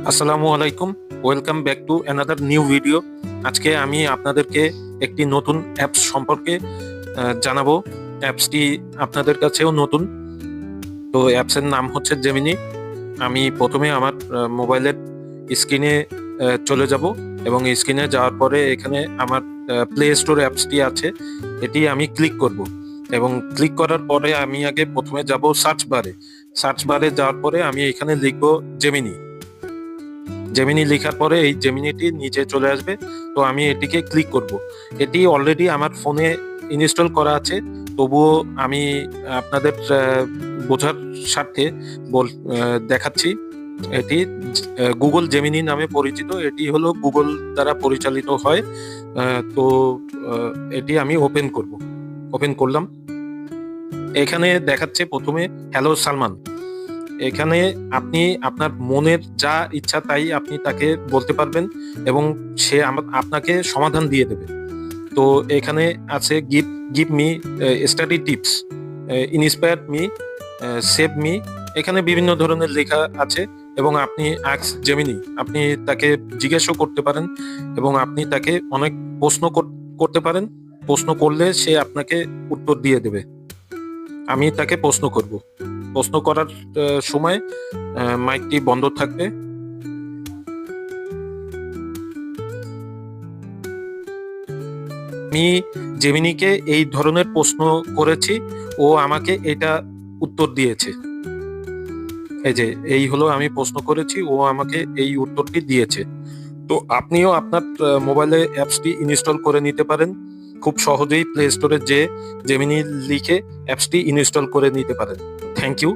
আসসালামু আলাইকুম। Welcome back to another new video. আজকে আমি আপনাদেরকে একটি নতুন অ্যাপস সম্পর্কে জানাবো। অ্যাপসটি আপনাদের কাছেও নতুন। তো অ্যাপসের নাম হচ্ছে জেমিনি। আমি প্রথমে আমার মোবাইলের স্ক্রিনে চলে যাব এবং স্ক্রিনে যাওয়ার পরে এখানে আমার প্লে স্টোর অ্যাপসটি আছে, এটি আমি ক্লিক করব এবং ক্লিক করার পরে আমি আগে প্রথমে যাব সার্চ বারে যাওয়ার পরে আমি এখানে লিখব জেমিনি। জেমিনি লেখার পরে এই জেমিনিটি নিচে চলে আসবে। তো আমি এটিকে ক্লিক করব। এটি অলরেডি আমার ফোনে ইনস্টল করা আছে, তবুও আমি আপনাদের বোঝার স্বার্থে দেখাচ্ছি। এটি গুগল জেমিনি নামে পরিচিত। এটি হলো গুগল দ্বারা পরিচালিত হয়। তো এটি আমি ওপেন করলাম। এখানে দেখাচ্ছে প্রথমে হ্যালো সালমান। এখানে আপনি আপনার মনের যা ইচ্ছা তাই আপনি তাকে বলতে পারবেন এবং সে আপনাকে সমাধান দিয়ে দেবে। তো এখানে আছে give give me study tips, inspire me, save me. এখানে বিভিন্ন ধরনের লেখা আছে এবং আপনি আস্ক জেমিনি, আপনি তাকে জিজ্ঞাসা করতে পারেন এবং আপনি তাকে অনেক প্রশ্ন করতে পারেন। প্রশ্ন করলে সে আপনাকে উত্তর দিয়ে দেবে। আমি তাকে প্রশ্ন করার সময় মাইকটি বন্ধ থাকবে। আমি জেমিনিকে এই ধরনের প্রশ্ন করেছি, ও আমাকে এটা উত্তর দিয়েছে। এই যে এই হলো আমি প্রশ্ন করেছি, ও আমাকে এই উত্তরটি দিয়েছে। তো আপনিও আপনার মোবাইলে অ্যাপসটি ইনস্টল করে নিতে পারেন। খুব সহজেই প্লে স্টোরে যে জেমিনি লিখে অ্যাপসটি ইনস্টল করে নিতে পারেন। Thank you.